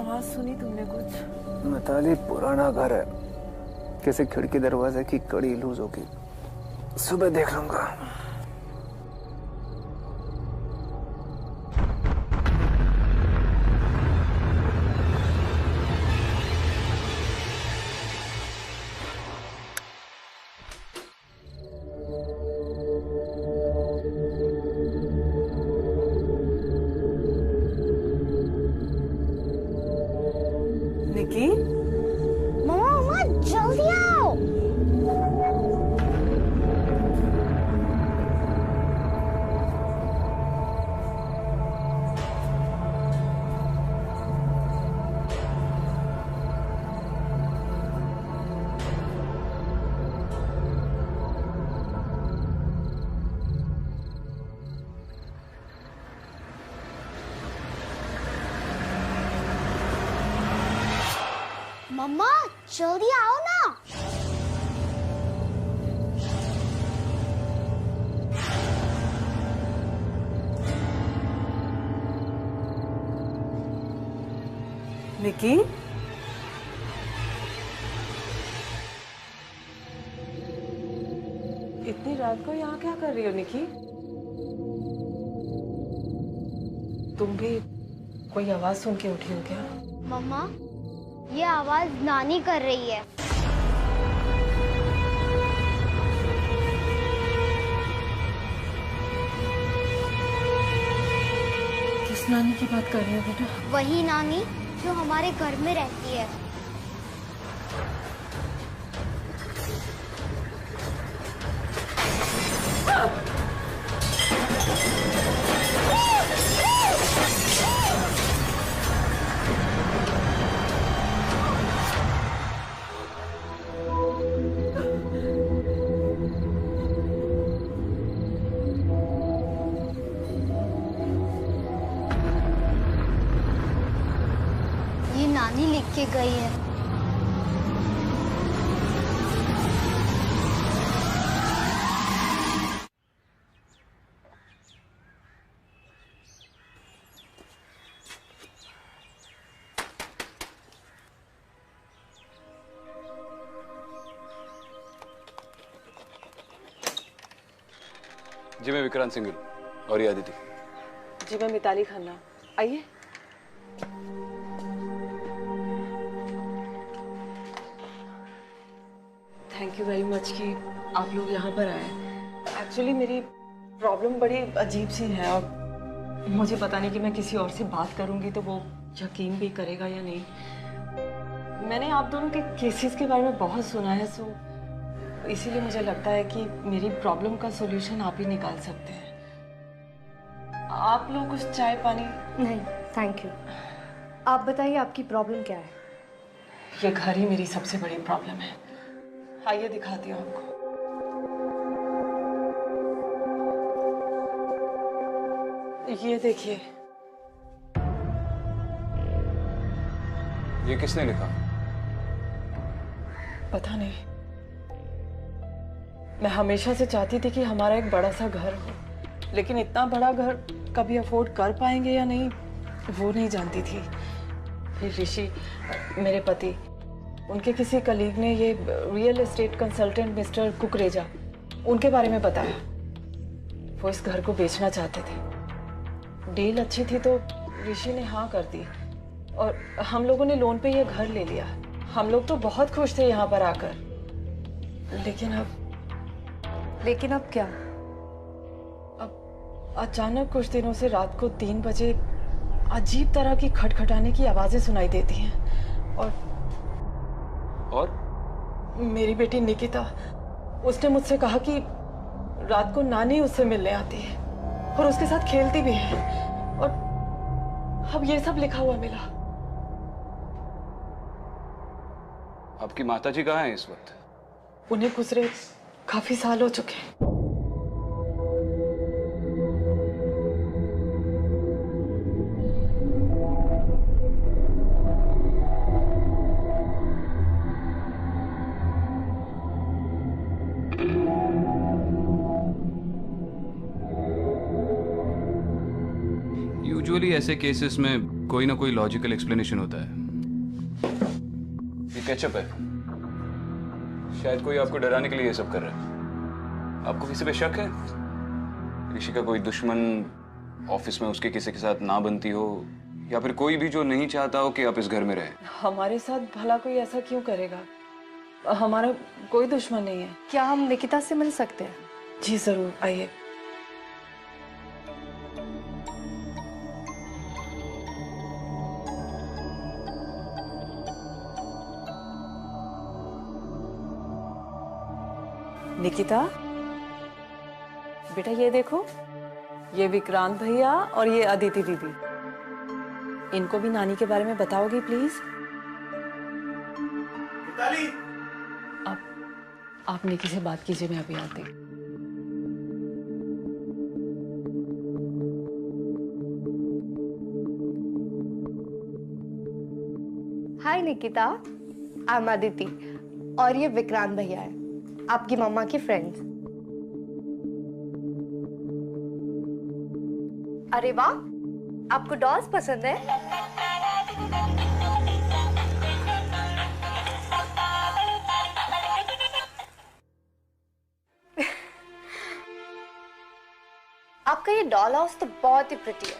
आवाज सुनी तुमने कुछ? मिताली, पुराना घर है, किसी खिड़की दरवाजे की कड़ी लूज होगी, सुबह देख लूंगा। निकी, मम्मा जल्दी आओ। मम्मा जल्दी आओ ना। निकी, इतनी रात को यहाँ क्या कर रही हो निकी? तुम भी कोई आवाज सुन के उठी हो क्या? मम्मा ये आवाज नानी कर रही है। किस नानी की बात कर रहे हो बेटा? वही नानी जो हमारे घर में रहती है। ये नानी लिख के गई है। जी मैं विक्रांत सिंह और ये अदिति। जी मैं मिताली खन्ना। आइए। थैंक यू वेरी मच कि आप लोग यहाँ पर आए। एक्चुअली मेरी प्रॉब्लम बड़ी अजीब सी है और मुझे पता नहीं कि मैं किसी और से बात करूँगी तो वो यकीन भी करेगा या नहीं। मैंने आप दोनों के केसेस के बारे में बहुत सुना है, सो इसीलिए मुझे लगता है कि मेरी प्रॉब्लम का सॉल्यूशन आप ही निकाल सकते हैं। आप लोग कुछ चाय पानी? नहीं थैंक यू। आप बताइए आपकी प्रॉब्लम क्या है? ये घर ही मेरी सबसे बड़ी प्रॉब्लम है। आइए दिखाती हूँ आपको। ये देखिए। ये किसने लिखा? पता नहीं। मैं हमेशा से चाहती थी कि हमारा एक बड़ा सा घर हो, लेकिन इतना बड़ा घर कभी अफोर्ड कर पाएंगे या नहीं वो नहीं जानती थी। फिर ऋषि मेरे पति, उनके किसी कलीग ने ये real estate consultant mister Kukreja, उनके बारे में बताया। वो इस घर को बेचना चाहते थे। डील अच्छी थी तो ऋषि ने हाँ कर दी और हम लोगों ने लोन पे ये घर ले लिया। हम लोग तो बहुत खुश थे यहाँ पर आकर, लेकिन अब क्या? अब अचानक कुछ दिनों से रात को 3 बजे अजीब तरह की खटखटाने की आवाजें सुनाई देती हैं और मेरी बेटी निकिता, उसने मुझसे कहा कि रात को नानी उससे मिलने आती है और उसके साथ खेलती भी है और अब ये सब लिखा हुआ मिला। आपकी माताजी कहाँ हैं इस वक्त? उन्हें गुजरे काफी साल हो चुके हैं। यूजुअली ऐसे केसेस में कोई ना कोई लॉजिकल एक्सप्लेनेशन होता है। ये केचप है, शायद कोई आपको डराने के लिए ये सब कर रहा है। आपको किसी पे शक है? ऋषि का कोई दुश्मन ऑफिस में उसके किसी के साथ ना बनती हो, या फिर कोई भी जो नहीं चाहता हो कि आप इस घर में रहें? हमारे साथ भला कोई ऐसा क्यों करेगा? हमारा कोई दुश्मन नहीं है। क्या हम निकिता से मिल सकते हैं? जी जरूर, आइए। निकिता, बेटा ये देखो, ये विक्रांत भैया और ये अदिति दीदी। इनको भी नानी के बारे में बताओगी प्लीज? आप निकी से बात कीजिए, मैं अभी आती। हाय निकिता, आई एम अदिति और ये विक्रांत भैया है, आपकी मम्मा की फ्रेंड्स। अरे वाह, आपको डॉल्स पसंद है? आपका ये डॉल हाउस तो बहुत ही प्रिटी है।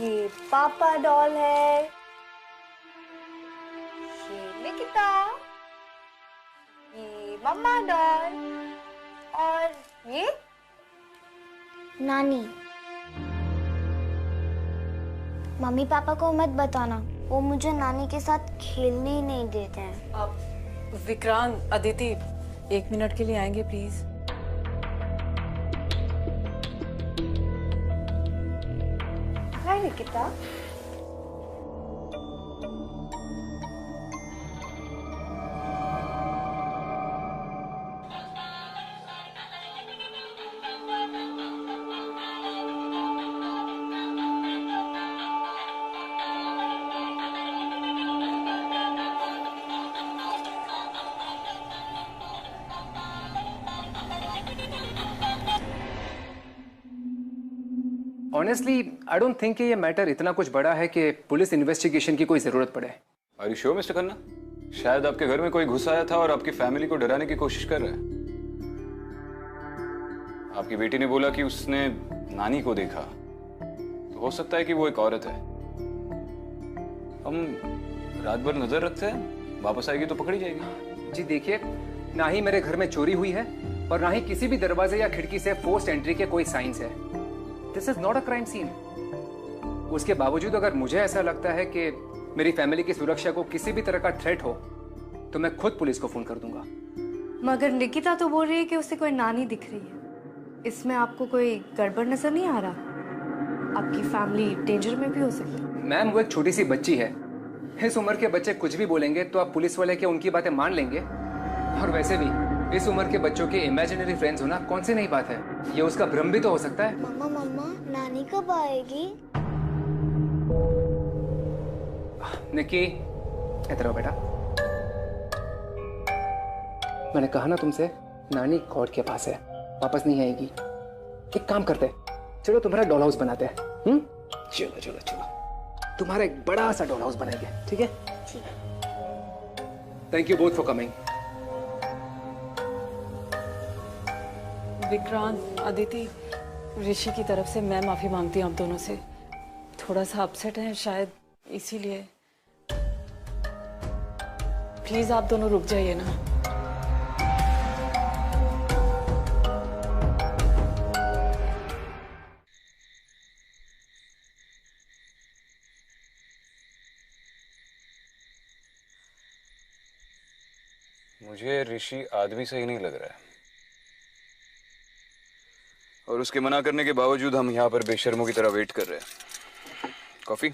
ये पापा डॉल है, ये निकिता, ये मम्मा डॉल और ये नानी। मम्मी पापा को मत बताना, वो मुझे नानी के साथ खेलने ही नहीं देते हैं। आप विक्रांत, अदिति 1 मिनट के लिए आएंगे please? Hi Nikita. Honestly I don't think कि ये मैटर इतना कुछ बड़ा है कि पुलिस इन्वेस्टिगेशन की कोई जरूरत पड़े। Are you sure mister Khanna? शायद आपके घर में कोई घुस आया था और आपकी फैमिली को डराने की कोशिश कर रहा है। आपकी बेटी ने बोला कि उसने नानी को देखा, तो हो सकता है कि वो एक औरत है। हम रात भर नजर रखते हैं, वापस आएगी तो पकड़ी जाएगी। जी देखिए, ना ही मेरे घर में चोरी हुई है और ना ही किसी भी दरवाजे या खिड़की से फोर्स्ड एंट्री के कोई साइंस है। This is not a crime scene. उसके बावजूद अगर मुझे ऐसा लगता है कि मेरी फैमिली की सुरक्षा को किसी भी तरह का थ्रेट हो, तो मैं खुद पुलिस को फोन कर दूंगा। मगर निकिता तो बोल रही है कि उसे कोई नानी दिख रही है। इसमें आपको कोई गड़बड़ नजर नहीं आ रहा? आपकी फैमिली डेंजर में भी हो सकती है। मैम, वो एक छोटी सी बच्ची है। इस उम्र के बच्चे कुछ भी बोलेंगे तो आप पुलिस वाले क्या उनकी बातें मान लेंगे? और वैसे भी इस उम्र के बच्चों के इमेजिनरी फ्रेंड्स होना कौन सी नई बात है? ये उसका भ्रम भी तो हो सकता है। मम्मा मम्मा, नानी कब आएगी? निकी, इधर आओ बेटा। मैंने कहा ना तुमसे, नानी कोर्ट के पास है, वापस नहीं आएगी। एक काम करते हैं, चलो तुम्हारा डॉल हाउस बनाते हैं। चलो चलो चलो, तुम्हारा एक बड़ा सा डॉल हाउस बनाएंगे, ठीक है? ठीक है। Thank you both for coming. Vikrant, Aditi, Rishi की तरफ से मैं माफी मांगती हूँ आप दोनों से। थोड़ा सा अपसेट हैं शायद, इसीलिए प्लीज आप दोनों रुक जाइए ना। मुझे ऋषि आदमी सही नहीं लग रहा है, और उसके मना करने के बावजूद हम यहाँ पर बेशर्मों की तरह वेट कर रहे हैं। कॉफी?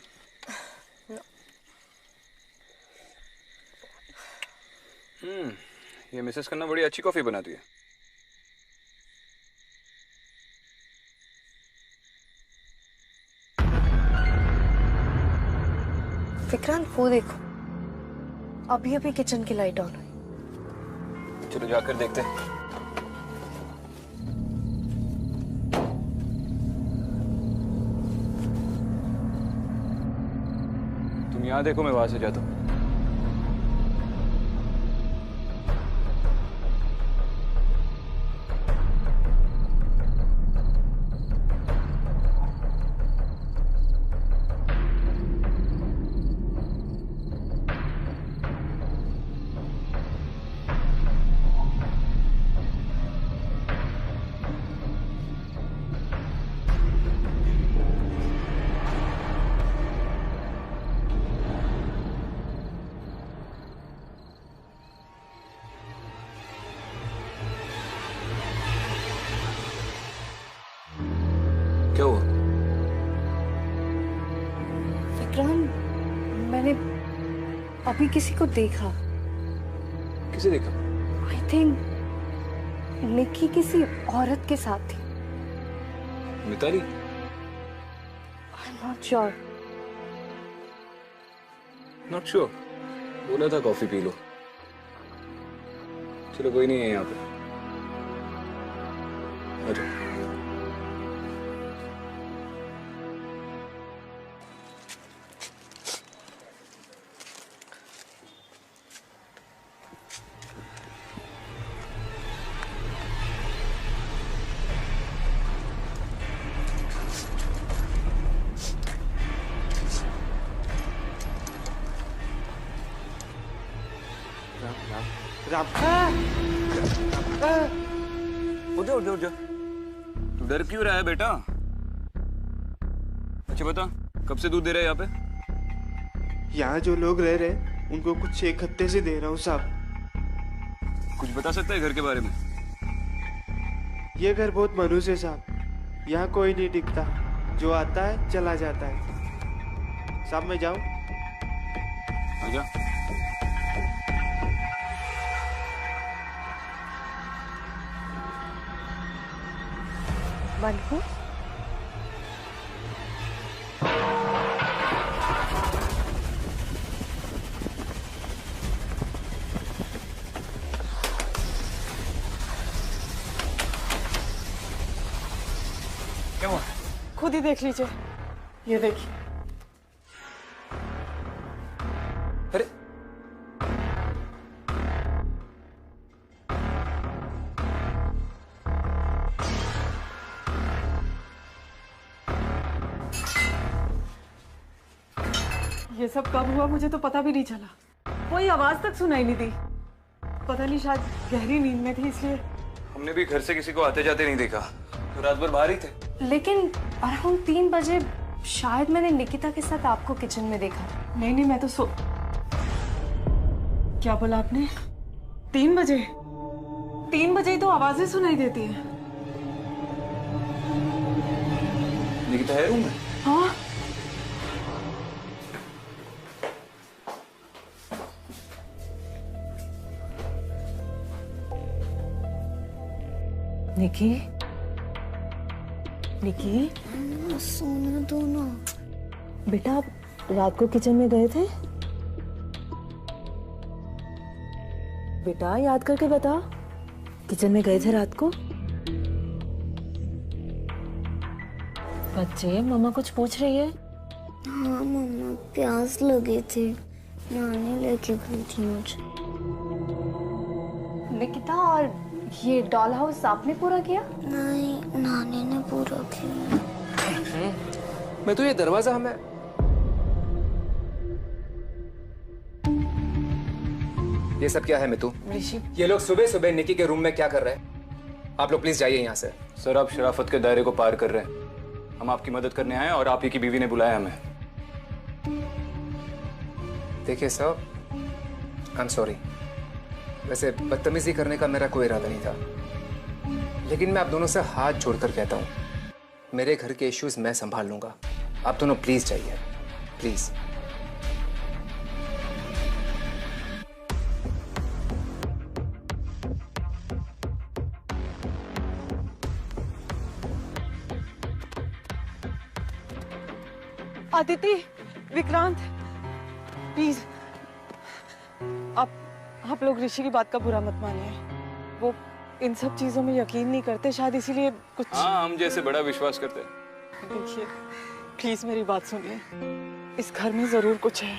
ये मिसेस खन्ना बड़ी अच्छी कॉफी बनाती है। विक्रांत, वो देखो, अभी अभी किचन की लाइट ऑन हुई। चलो जाकर देखते हैं। यहाँ देखो, मैं वहां से जाता हूँ। क्या हुआ? विक्रम, मैंने अभी किसी को देखा। किसे देखा? आई थिंक निकी किसी औरत के साथ थी। Mitali? I am not sure. Not sure? बोला था कॉफी पी लो। चलो कोई नहीं है यहाँ पे। अच्छा। उठ जा। तू डर क्यों रहा है बेटा? अच्छा बता, कब से दूध दे रहा है यहाँ पे? यहाँ जो लोग रह रहे हैं उनको कुछ 1 हफ्ते से दे रहा हूँ साहब। कुछ बता सकता है घर के बारे में? ये घर बहुत मनुष्य है साहब। यहाँ कोई नहीं टिकता, जो आता है चला जाता है। साहब मैं जाऊँ? आजा। बंकू, क्या हुआ? खुद ही देख लीजिए, ये देखिए। अरे ये सब कब हुआ मुझे तो पता भी नहीं चला। कोई आवाज तक सुनाई नहीं दी। पता नहीं, शायद गहरी नींद में थी इसलिए। हमने भी घर से किसी को आते जाते नहीं देखा, तो रात भर बाहर ही थे। लेकिन अराउंड 3 बजे शायद मैंने निकिता के साथ आपको किचन में देखा। नहीं, मैं तो क्या बोला आपने? 3 बजे? 3 बजे ही तो आवाजें सुनाई देती है। निकिता है रूम में? हाँ। निकी, निकी, सोने दो ना। बेटा आप रात को किचन में गए थे? बेटा याद करके बता, किचन में गए थे रात को? बच्चे, मम्मा कुछ पूछ रही है। हाँ मम्मा, प्यास लगी थी, नानी लेके गई थी मुझे। निकिता, और ये डॉल हाउस आपने पूरा किया? नहीं, नानी ने पूरा किया। मैं तो ये दरवाजा हमें ये सब क्या है मितू? ऋषि, ये लोग सुबह सुबह निकी के रूम में क्या कर रहे हैं? आप लोग प्लीज जाइए यहाँ से। सर, आप शराफत के दायरे को पार कर रहे हैं। हम आपकी मदद करने आए और आप ही की बीवी ने बुलाया हमें। देखिए सर, आई एम सॉरी। वैसे बदतमीजी करने का मेरा कोई इरादा नहीं था, लेकिन मैं आप दोनों से हाथ जोड़कर कहता हूँ, मेरे घर के इश्यूज मैं संभाल लूंगा। आप दोनों प्लीज जाइए, प्लीज। आदिति, विक्रांत, प्लीज आप लोग ऋषि की बात का बुरा मत मानिए। वो इन सब चीजों में यकीन नहीं करते, शायद इसीलिए कुछ। हाँ, हम जैसे बड़ा विश्वास करते हैं। देखिए, प्लीज मेरी बात सुनिए। इस घर में जरूर कुछ है।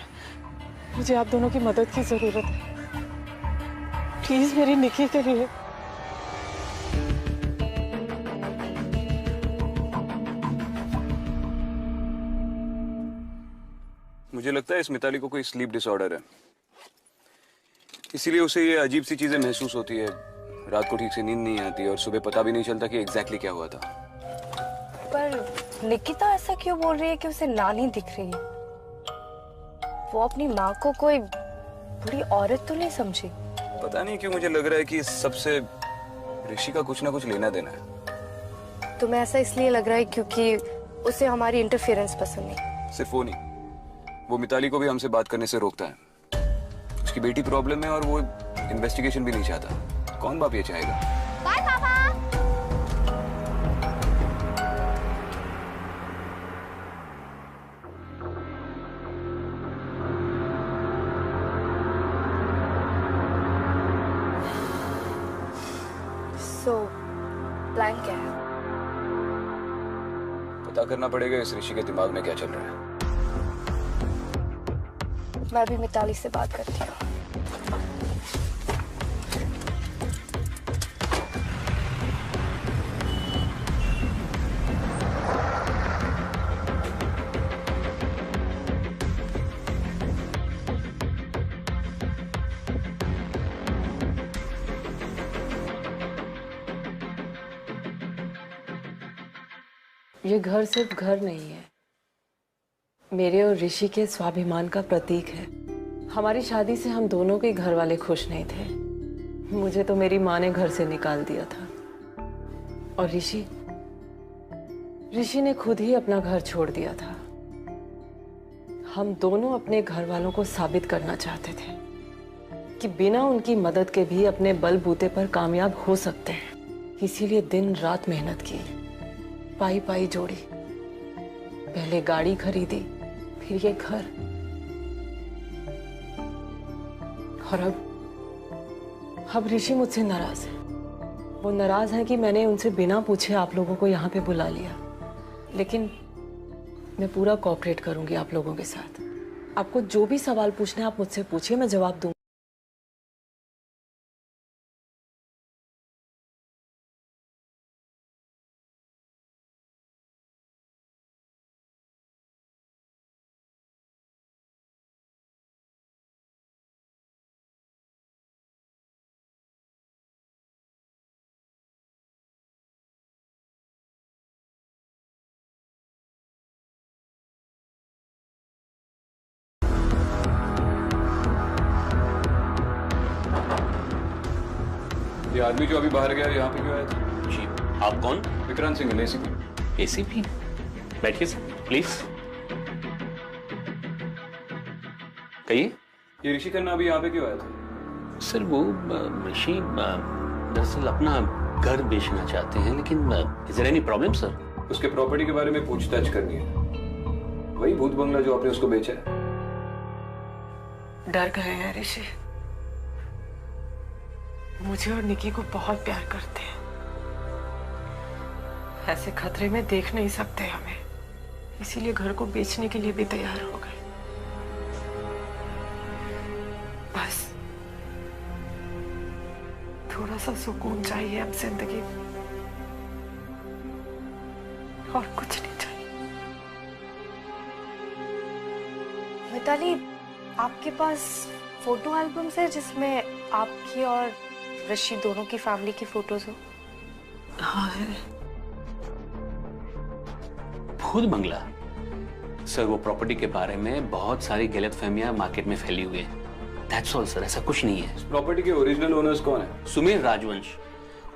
मुझे आप दोनों की मदद की जरूरत है। प्लीज मेरी निकी के लिए। मुझे लगता है इस मिताली को कोई स्लीप डिसऑर्डर है, इसीलिए उसे ये अजीब सी चीजें महसूस होती है। रात को ठीक से नींद नहीं आती और सुबह पता भी नहीं चलता कि एग्जैक्टली क्या हुआ था। पर निकिता ऐसा क्यों बोल रही है कि उसे नानी दिख रही है? वो अपनी माँ को कोई बुरी औरत तो नहीं समझी? पता नहीं क्यों मुझे लग रहा है कि इस सबसे ऋषि का कुछ ना कुछ लेना देना है। तुम्हें ऐसा इसलिए लग रहा है क्योंकि उसे हमारी इंटरफेरेंस पसंद नहीं? सिर्फ वो नहीं, वो मिताली को भी हमसे बात करने से रोकता है। उसकी बेटी प्रॉब्लम है और वो इन्वेस्टिगेशन भी नहीं चाहता। कौन बाप ये चाहेगा? बाय पापा। सो प्लान क्या है? पता करना पड़ेगा इस ऋषि के दिमाग में क्या चल रहा है। मैं भी मिताली से बात करती हूँ। ये घर सिर्फ घर नहीं है, मेरे और ऋषि के स्वाभिमान का प्रतीक है। हमारी शादी से हम दोनों के घर वाले खुश नहीं थे। मुझे तो मेरी माँ ने घर से निकाल दिया था और ऋषि ने खुद ही अपना घर छोड़ दिया था। हम दोनों अपने घर वालों को साबित करना चाहते थे कि बिना उनकी मदद के भी अपने बलबूते पर कामयाब हो सकते हैं। इसीलिए दिन रात मेहनत की, पाई पाई जोड़ी, पहले गाड़ी खरीदी, फिर ये घर, और अब ऋषि मुझसे नाराज है। वो नाराज है कि मैंने उनसे बिना पूछे आप लोगों को यहाँ पे बुला लिया। लेकिन मैं पूरा कोऑपरेट करूंगी आप लोगों के साथ। आपको जो भी सवाल पूछना है आप मुझसे पूछिए, मैं जवाब दूंगी। ये आदमी जो अभी बाहर गया यहाँ पे क्यों आया था? जी, आप कौन? विक्रांत सिंह, एसीपी। एसीपी? बैठिए सर, प्लीज। कहिए। ये ऋषि खन्ना अभी यहाँ पे क्यों आया था? सर वो ऋषि दरअसल अपना घर बेचना चाहते हैं, लेकिन is there any problem sir? उसके प्रॉपर्टी के बारे में पूछताछ करनी है। वही भूत बंगला जो आपने उसको बेचा है। डर गए हैं ऋषि, मुझे और निकी को बहुत प्यार करते हैं। ऐसे खतरे में देख नहीं सकते हमें, इसीलिए घर को बेचने के लिए भी तैयार हो गए। बस थोड़ा सा सुकून चाहिए अब जिंदगी में, और कुछ नहीं चाहिए। मिताली, आपके पास फोटो एल्बम्स है जिसमें आपकी और ऋषि दोनों की फैमिली की फोटोज हो? हाँ है। भूत बंगला? सर वो प्रॉपर्टी के बारे में बहुत सारी गलतफहमियां मार्केट में फैली हुई है। दैट्स ऑल सर, ऐसा कुछ नहीं है। प्रॉपर्टी के ओरिजिनल ओनर्स कौन है? सुमेर राजवंश।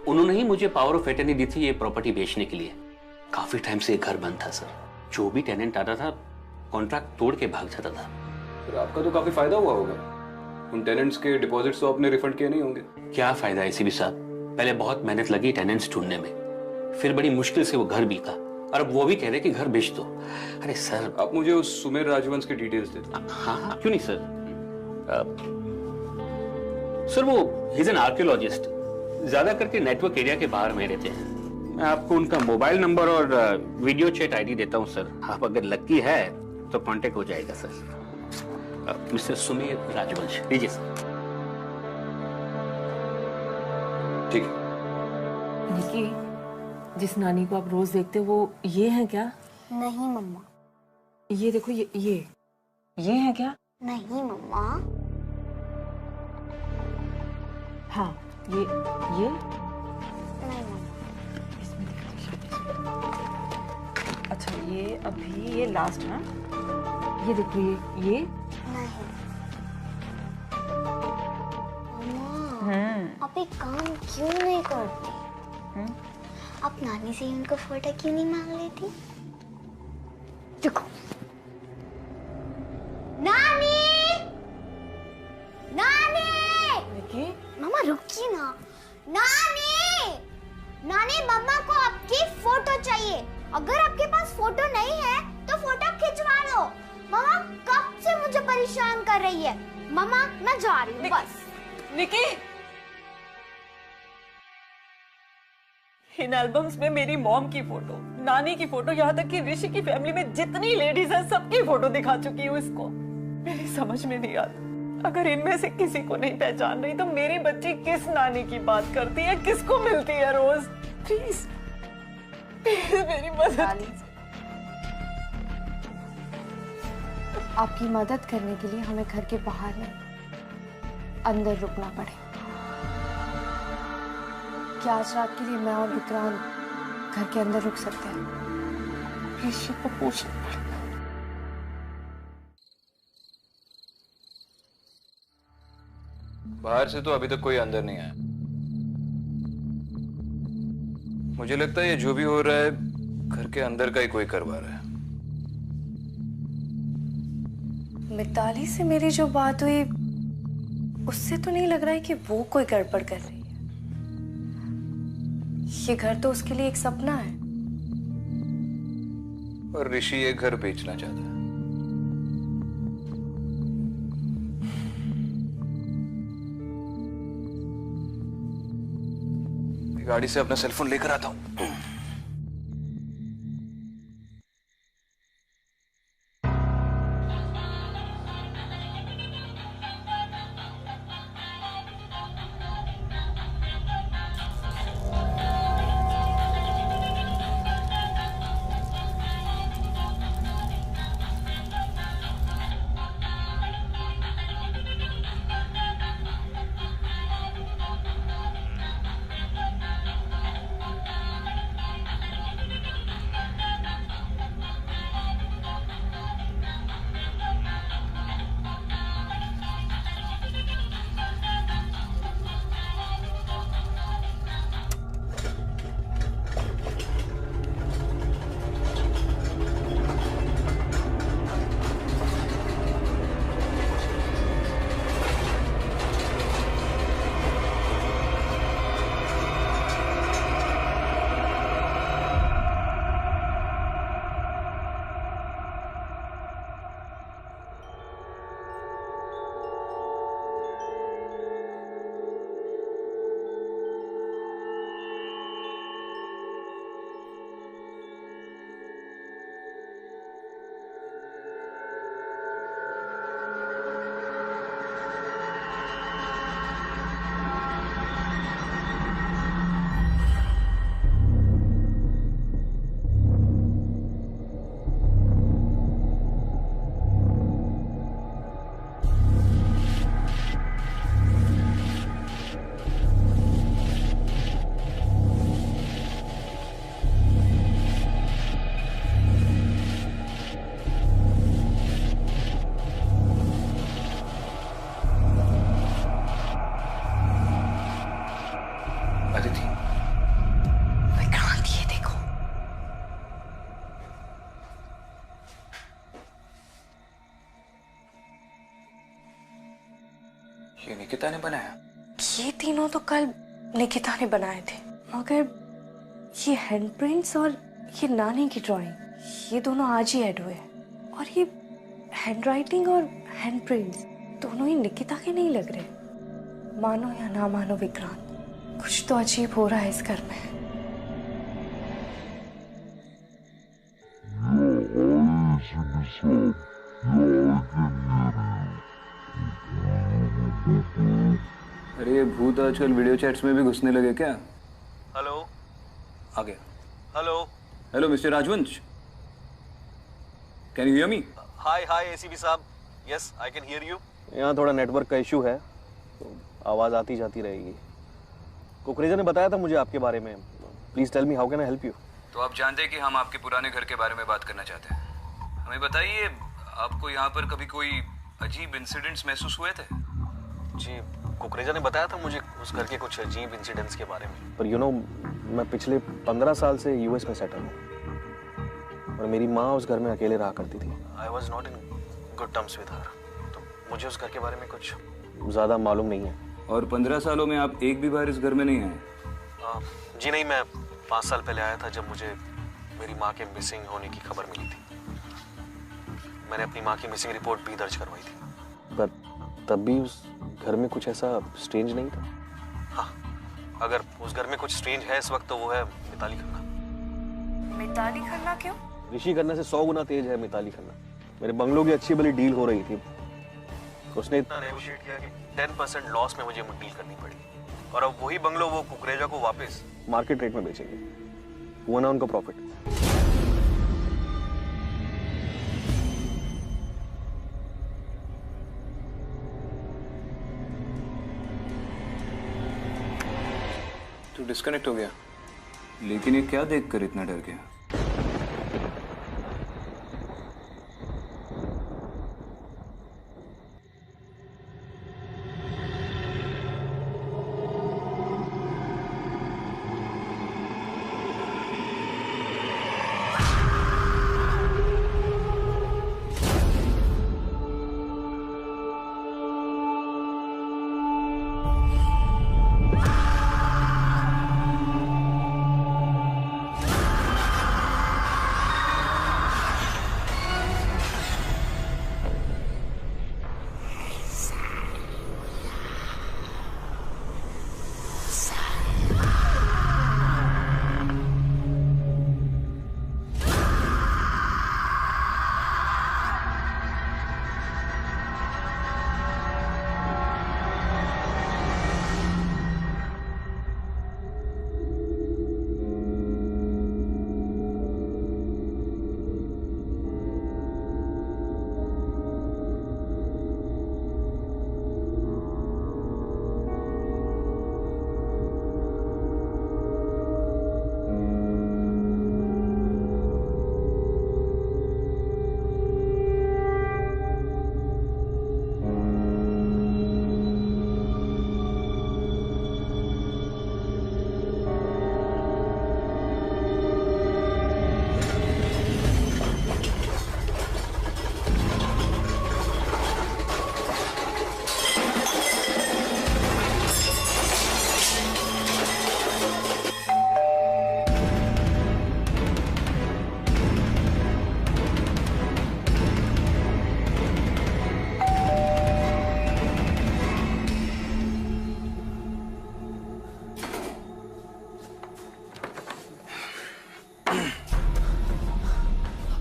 उन्होंने ही मुझे पावर ऑफ अटर्नी दी थी ये प्रॉपर्टी बेचने के लिए। काफी टाइम से ये घर बंद था सर। जो भी टेनेंट आता था कॉन्ट्रैक्ट तोड़ के भाग जाता था। फिर आपका तो काफी फायदा हुआ होगा। उन टेनेंट्स के डिपॉजिट्स तो आपने रिफंड किए नहीं होंगे। क्या फायदा है एसीपी साहब? पहले बहुत मेहनत लगी टेनेंट्स ढूंढने में, फिर बड़ी मुश्किल से वो घर बिका, और अब वो भी कह रहे कि घर बेच दो। अरे सर, आप मुझे उस सुमेर राजवंश की डिटेल्स दे दो। हाँ हाँ, क्यों नहीं सर। सर वो ही इज एन आर्कियोलॉजिस्ट, ज्यादा करके नेटवर्क एरिया के बाहर में रहते हैं। मैं आपको उनका मोबाइल नंबर और वीडियो चैट आईडी देता हूँ सर। आप अगर लकी है तो कांटेक्ट हो जाएगा सर। मिस्टर सुमीर राजवंश, लीजिए सर। ठीक है। निकी, जिस नानी को आप रोज देखते हो वो ये है क्या? नहीं मम्मा। ये देखो, ये है क्या? नहीं मम्मा। हाँ, ये नहीं मम्मा। इसमें दिखा दो। अच्छा, ये अभी ये लास्ट है। ये देखो, ये नहीं मम्मा, आप एक काम क्यों नहीं करती? आप नानी से उनको फोटो क्यों नहीं मांग लेती? देखो, नानी, नानी, निकी, मामा रुकिए ना। नानी, नानी, मम्मा को आपकी फोटो चाहिए। अगर आपके पास फोटो नहीं है तो फोटो खिंचवा लो। मम्मा कब से मुझे परेशान कर रही है। मम्मा मैं जा रही हूँ बस। निकी, इन एल्बम्स में मेरी मॉम की फोटो, नानी की फोटो, यहाँ तक कि ऋषि की फैमिली में जितनी लेडीज हैं सबकी फोटो दिखा चुकी हूँ इसको। मेरी समझ में नहीं आता, अगर इनमें से किसी को नहीं पहचान रही तो मेरी बच्ची किस नानी की बात करती है, किसको मिलती है रोज? प्लीज मेरी मदद। आपकी मदद करने के लिए हमें घर के बाहर नहीं, अंदर रुकना पड़े। क्या आज रात के लिए मैं और विक्रांत घर के अंदर रुक सकते हैं? ऋषि को पूछना पड़ेगा। बाहर से तो अभी तक कोई अंदर नहीं आया। मुझे लगता है ये जो भी हो रहा है घर के अंदर का ही कोई करवा रहा है। मिताली से मेरी जो बात हुई उससे तो नहीं लग रहा है कि वो कोई गड़बड़ कर रही है। ये घर तो उसके लिए एक सपना है। और ऋषि ये घर बेचना चाहता है। गाड़ी से अपना सेलफोन लेकर आता हूं। ये निकिता ने बनाया? ये तीनों तो कल निकिता ने बनाए थे, मगर ये हैंडप्रिंट्स और ये नानी की ड्राइंग ये दोनों आज ही ऐड हुए हैं। और ये हैंडराइटिंग और हैंडप्रिंट्स दोनों ही निकिता के नहीं लग रहे। मानो या ना मानो विक्रांत, कुछ तो अजीब हो रहा है इस घर में। अरे ये भूत आजकल वीडियो चैट्स में भी घुसने लगे क्या? हेलो, आ गया। Hello hello mister Rajvansh, can you hear me? Hi hi ACP साहब, yes I can hear you. यहाँ थोड़ा नेटवर्क का इशू है तो आवाज़ आती जाती रहेगी। कुकरेजा ने बताया था मुझे आपके बारे में। Please tell me how can I help you. तो आप जानते हैं कि हम आपके पुराने घर के बारे में बात करना चाहते हैं। हमें बताइए, आपको यहाँ पर कभी कोई अजीब इंसिडेंट्स महसूस हुए थे? जी, कुकरेजा ने बताया था मुझे उस घर के कुछ अजीब इंसिडेंट्स के बारे में। पर यू नो, मैं पिछले 15 साल से यूएस में सेटल हूँ और मेरी माँ उस घर में अकेले रहा करती थी। I was not in good terms with her, तो मुझे उस घर के बारे में कुछ ज़्यादा मालूम नहीं है। और 15 सालों में आप एक भी बार इस घर में नहीं आए? जी नहीं, मैं 5 साल पहले आया था जब मुझे मेरी माँ के मिसिंग होने की खबर मिली थी। मैंने अपनी माँ की मिसिंग रिपोर्ट भी दर्ज करवाई थी, पर तब भी उस घर में कुछ ऐसा स्ट्रेंज नहीं था। हाँ, अगर उस घर में कुछ स्ट्रेंज है इस वक्त तो वो है मिताली खन्ना। मिताली खन्ना क्यों? ऋषि खन्ना से 100 गुना तेज है मिताली खन्ना। मेरे बंगलों की अच्छी भली डील हो रही थी, उसने इतना नेगोशिएट किया कि 10% लॉस में मुझे डील करनी पड़ी, और अब वही बंगलो वो कुकरेजा को वापस मार्केट रेट में बेचेंगे। हुआ ना उनका प्रॉफिट। तो डिस्कनेक्ट हो गया, लेकिन ये क्या देखकर इतना डर गया?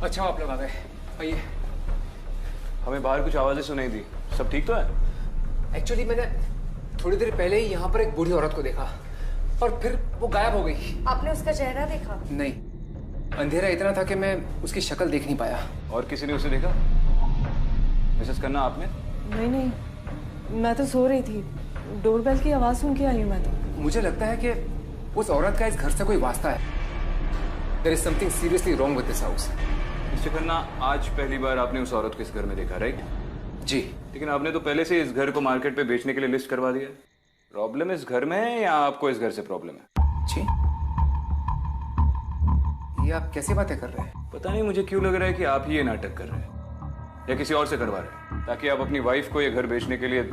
अच्छा आप लोग आ गए, आइए। हमें बाहर कुछ आवाजें सुनाई दी, सब ठीक तो है? एक्चुअली मैंने थोड़ी देर पहले ही यहाँ पर एक बूढ़ी औरत को देखा और फिर वो गायब हो गई। आपने उसका चेहरा देखा? नहीं, अंधेरा इतना था कि मैं उसकी शक्ल देख नहीं पाया। और किसी ने उसे देखा? मिसेस खन्ना आपने? नहीं, मैं तो सो रही थी, डोरबेल की आवाज सुन के आई हूँ मैं तो। मुझे लगता है कि उस औरत का इस घर से कोई वास्ता है। There is something seriously wrong with this house. Mister Khanna, आज पहली बार आपने उस औरत को इस घर में देखा, राइट? जी। लेकिन आपने तो पहले से इस घर को मार्केट पे बेचने के लिए लिस्ट करवा दिया। प्रॉब्लम इस घर में है या आपको इस घर से प्रॉब्लम है? जी, ये आप कैसी बातें कर रहे हैं? पता नहीं मुझे क्यों लग रहा है कि आप ही ये नाटक कर रहे हैं या किसी और से करवा रहे हैं ताकि आप अपनी वाइफ को ये घर बेचने के लिए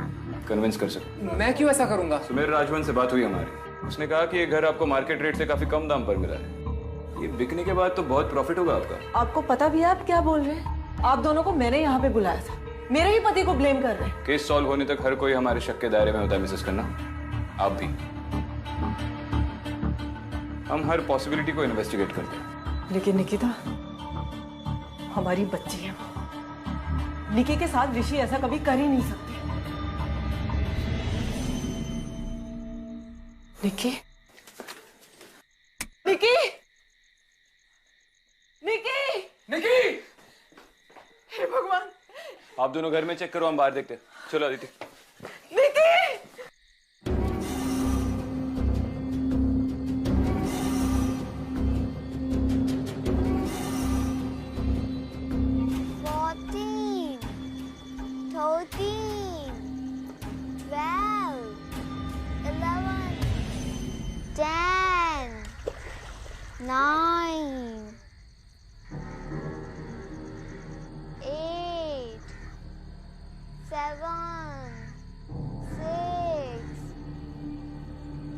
कन्विंस कर सकें। मैं क्यों ऐसा करूंगा? सुमेर राजवन से बात हुई हमारी, उसने कहा कि ये घर आपको मार्केट रेट से काफी कम दाम पर मिला है। ये बिकने के बाद तो बहुत प्रॉफिट होगा आपका। आपको पता भी है आप क्या बोल रहे हैं? आप दोनों को मैंने यहाँ पे बुलाया था, मेरे ही पति को ब्लेम कर रहे हैं। केस सॉल्व होने तक हर कोई हमारे शक के दायरे में होता है मिसेस खन्ना, आप भी। हम हर पॉसिबिलिटी को इन्वेस्टिगेट करते हैं। लेकिन निकिता, हमारी बच्ची है वो, निकी के साथ ऋषि ऐसा कभी कर ही नहीं सकते। निकी, निकी, निकी, निकी! हे भगवान! आप दोनों घर में चेक करो, हम बाहर देखते हैं। चलो अदिति। निकी!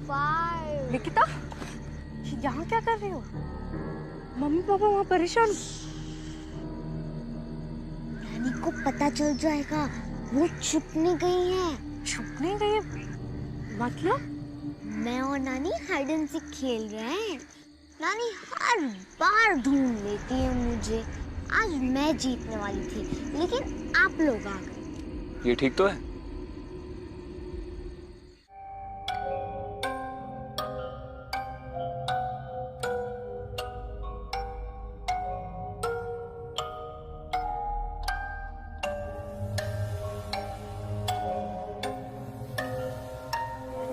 5 निकिता, यहाँ क्या कर रही हो? मम्मी पापा वहाँ परेशान। नानी को पता चल जाएगा, वो छुपने गई है। छुपने गई? मतलब? मैं और नानी हाइड एंड सीक खेल रहे हैं। नानी हर बार ढूंढ लेती है मुझे। आज मैं जीतने वाली थी, लेकिन आप लोग आ गए। ये ठीक तो है?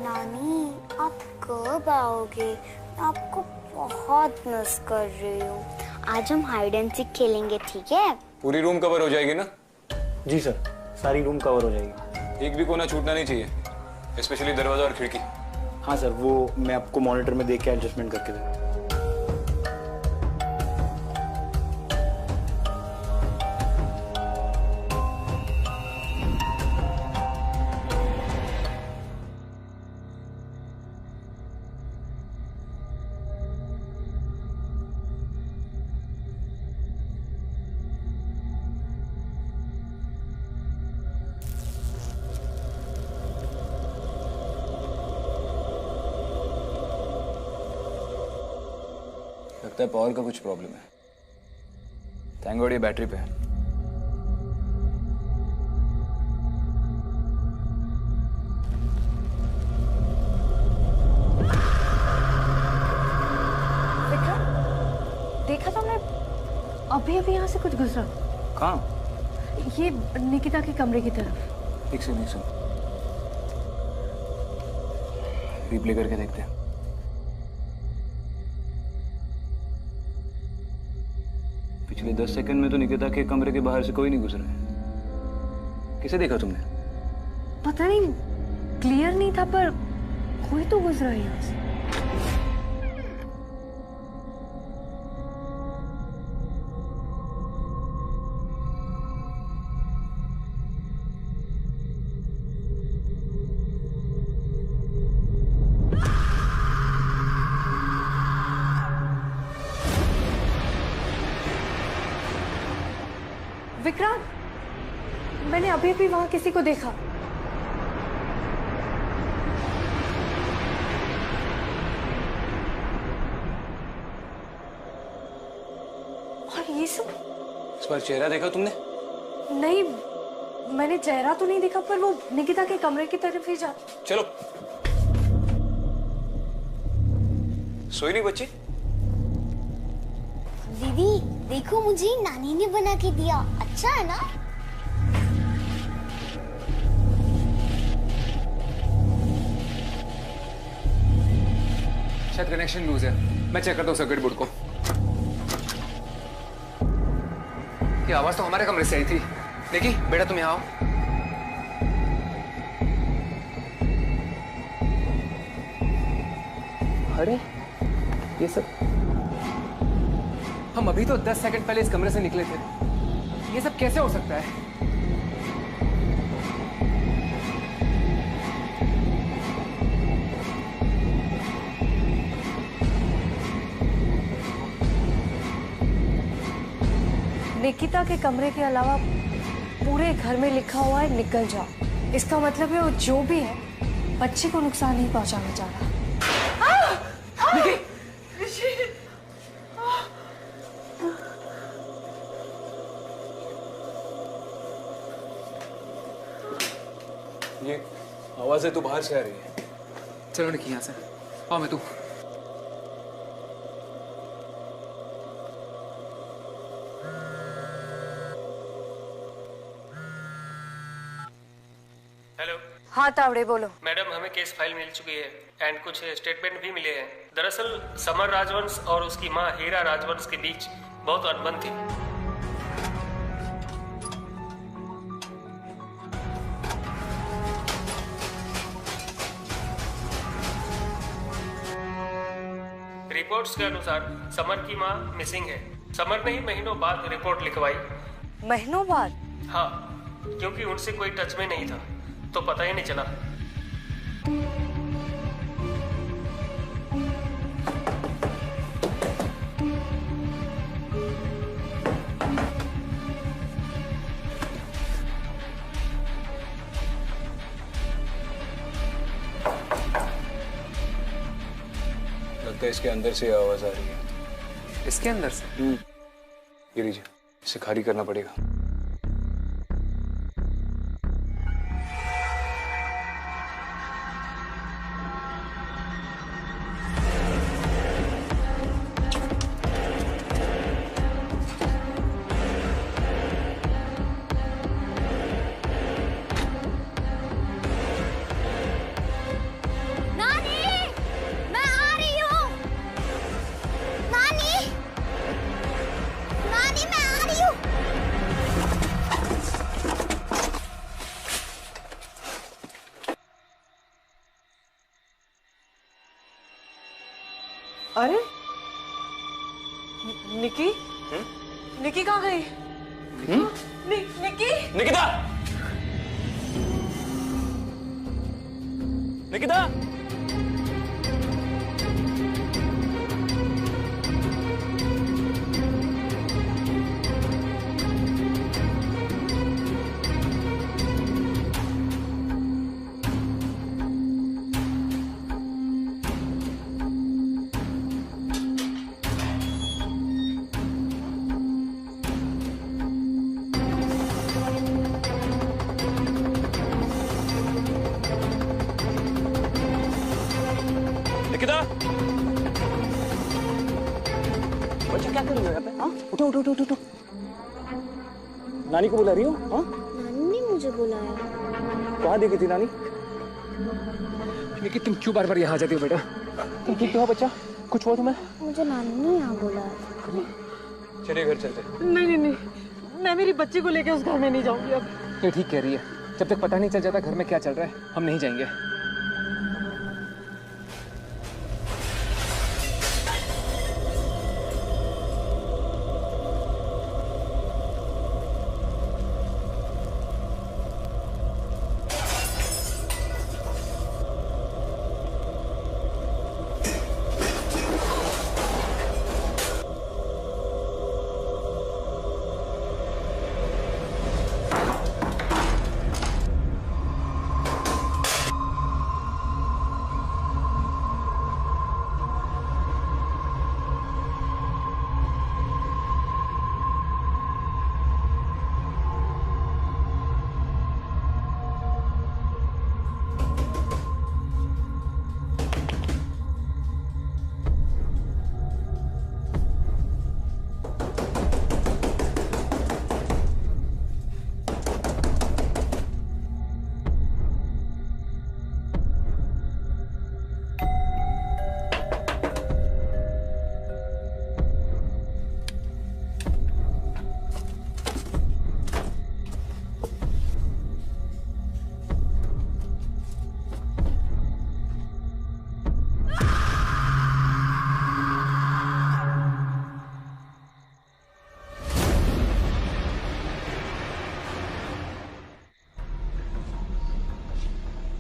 नानी, आप कब आओगे? मैं आपको बहुत मिस कर रही हूँ। आज हम हाइड एंड सीक खेलेंगे, ठीक है? पूरी रूम कवर हो जाएगी ना? जी सर, सारी रूम कवर हो जाएगी। एक भी कोना छूटना नहीं चाहिए, स्पेशली दरवाजा और खिड़की। हाँ सर, वो मैं आपको मॉनिटर में देख के एडजस्टमेंट करके दूँ। लगता है पावर का कुछ प्रॉब्लम है। थैंक गॉड ये बैटरी पे है। देखा तुमने? अभी अभी यहाँ से कुछ गुजरा। कहाँ? ये निकिता के कमरे की तरफ। एक सेकंड रिप्ले करके देखते हैं। पिछले 10 सेकंड में तो निकिता के कमरे के बाहर से कोई नहीं गुजरा है। किसे देखा तुमने? पता नहीं, क्लियर नहीं था, पर कोई तो गुजरा है यहाँ से। विक्रांत, मैंने अभी भी वहां किसी को देखा। और ये सब? इस बार चेहरा देखा तुमने? नहीं, मैंने चेहरा तो नहीं देखा, पर वो निकिता के कमरे की तरफ ही जा। चलो। सोई नहीं बच्ची? दीदी देखो, मुझे नानी ने बना के दिया। अच्छा है ना? शायद कनेक्शन लूज है। मैं चेक करता हूँ सर्किट बोर्ड को। ये आवाज तो हमारे कमरे से आई थी। निकी, बेटा तुम यहाँ आओ। अरे ये सब, हम अभी तो 10 सेकंड पहले इस कमरे से निकले थे। ये सब कैसे हो सकता है? निकिता के कमरे के अलावा पूरे घर में लिखा हुआ है निकल जाओ। इसका मतलब है वो जो भी है बच्चे को नुकसान नहीं पहुंचाना चाह रहा। निकी! ये आवाजें तो बाहर से आ रही है। चलो निकी यहाँ से, आओ मैं तू। हेलो। हाँ तावड़े बोलो। मैडम हमें केस फाइल मिल चुकी है एंड कुछ स्टेटमेंट भी मिले हैं। दरअसल समर राजवंश और उसकी माँ हीरा राजवंश के बीच बहुत अनबन थी। रिपोर्ट्स के अनुसार समर की माँ मिसिंग है। समर ने ही महीनों बाद रिपोर्ट लिखवाई। महीनों बाद? हाँ, क्योंकि उनसे कोई टच में नहीं था तो पता ही नहीं चला। लगता है इसके अंदर से आवाज आ रही है। इसके अंदर से? ये लीजिए, इसे खाली करना पड़ेगा। अरे निकी, निकी कहाँ गई? निकी, निकिता, निकिता, बच्चा क्या कर रही हो यहाँ पे? हाँ, उठो उठो उठो उठो। नानी को बुला रही हो? हाँ, नानी ने मुझे बुलाया। कहाँ देखी थी नानी? निकी तुम क्यों बार बार यहाँ आ जाती हो बेटा? तुम ठीक तो हो बच्चा? कुछ हुआ तुम्हें? मुझे नानी ने यहाँ बुलाया। चलिए घर चलते। नहीं नहीं नहीं, मैं मेरी बच्ची को लेके उस घर में नहीं जाऊंगी अब। ये ठीक कह रही है, जब तक पता नहीं चल जाता घर में क्या चल रहा है हम नहीं जाएंगे।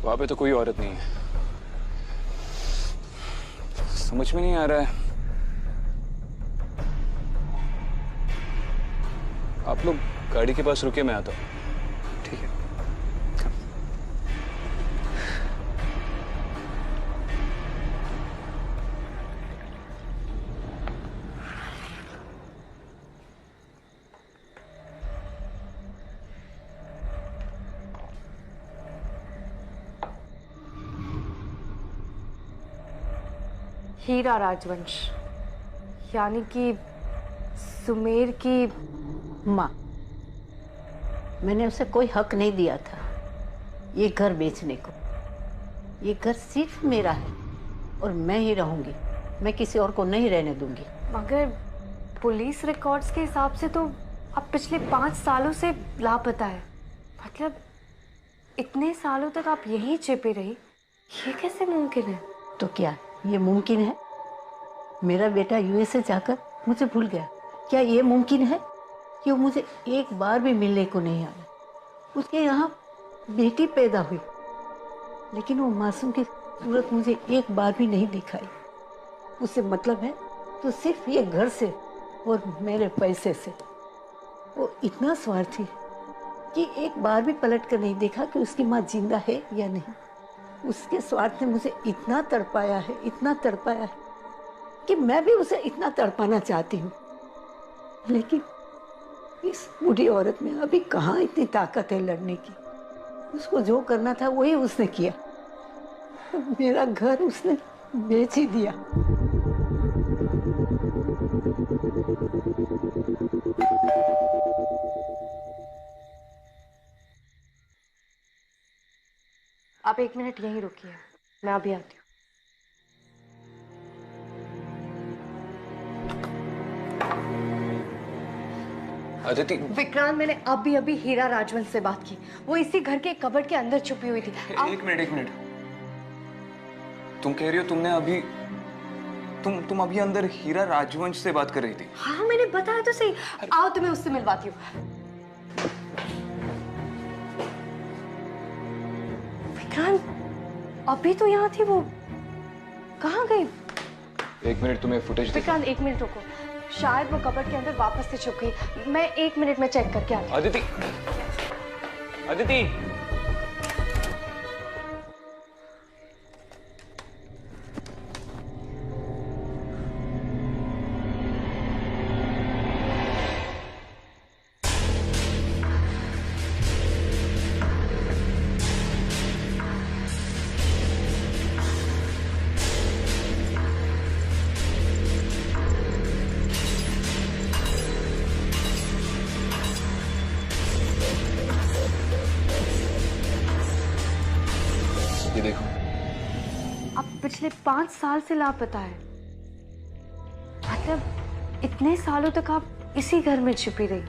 वहां पे तो कोई औरत नहीं है। समझ में नहीं आ रहा है। आप लोग गाड़ी के पास रुके, मैं आता हूँ। ठीक है। हीरा राजवंश, यानी कि सुमेर की माँ। मैंने उसे कोई हक नहीं दिया था ये घर बेचने को। ये घर सिर्फ मेरा है और मैं ही रहूंगी, मैं किसी और को नहीं रहने दूंगी। मगर पुलिस रिकॉर्ड्स के हिसाब से तो अब पिछले 5 सालों से लापता है। मतलब इतने सालों तक आप यहीं छिपी रही, ये कैसे मुमकिन है? तो क्या ये मुमकिन है? मेरा बेटा यूएसए जाकर मुझे भूल गया। क्या ये मुमकिन है कि वो मुझे एक बार भी मिलने को नहीं आया? उसके यहाँ बेटी पैदा हुई, लेकिन वो मासूम की सूरत मुझे एक बार भी नहीं दिखाई। उससे मतलब है तो सिर्फ ये घर से और मेरे पैसे से। वो इतना स्वार्थी कि एक बार भी पलट कर नहीं देखा कि उसकी माँ जिंदा है या नहीं। उसके स्वार्थ ने मुझे इतना तड़पाया है, इतना तड़पाया है कि मैं भी उसे इतना तड़पाना चाहती हूँ। लेकिन इस बूढ़ी औरत में अभी कहाँ इतनी ताकत है लड़ने की। उसको जो करना था वही उसने किया। मेरा घर उसने बेच ही दिया। आप 1 मिनट यहीं रुकिए, मैं अभी आती हूँ। अदिति। विक्रांत, मैंने अभी हीरा राजवंश से बात की। वो इसी घर के कबर्ड के अंदर छुपी हुई थी। एक मिनट। तुम कह रही हो तुमने अभी तुम अभी अंदर हीरा राजवंश से बात कर रही थी? हाँ, मैंने बताया तो सही। आओ तुम्हें उससे मिलवाती हूँ। विक्रांत, अभी तो यहाँ थी, वो कहाँ गई? 1 मिनट, तुम्हें फुटेज विक्रांत 1 मिनट रुको, शायद वो कबर्ड के अंदर वापस से छुप गई। मैं 1 मिनट में चेक करके आती हूँ। अदिति, अदिति। ये देखो, अब पिछले 5 साल से लापता है। मतलब इतने सालों तक आप इसी घर में छिपी रही,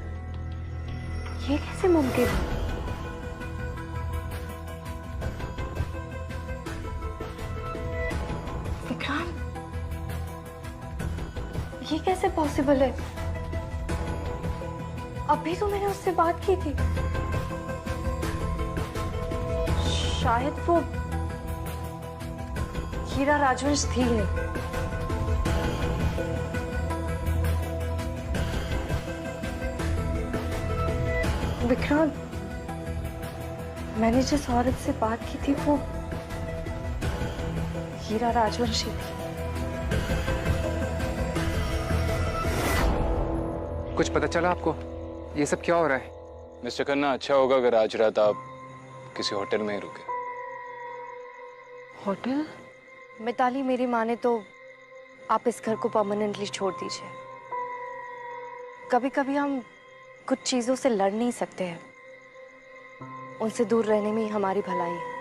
ये कैसे मुमकिन है? विक्रांत, ये कैसे पॉसिबल है? अभी तो मैंने उससे बात की थी। शायद वो हीरा राजवंश थी नहीं। विक्रांत, मैंने जिस औरत से बात की थी वो हीरा राजवंशी थी। कुछ पता चला आपको? ये सब क्या हो रहा है? मिस्टर खन्ना, अच्छा होगा अगर आज रात आप किसी होटल में ही रुके। होटल? मिताली, मेरी माने तो आप इस घर को परमानेंटली छोड़ दीजिए। कभी कभी हम कुछ चीजों से लड़ नहीं सकते हैं, उनसे दूर रहने में ही हमारी भलाई है।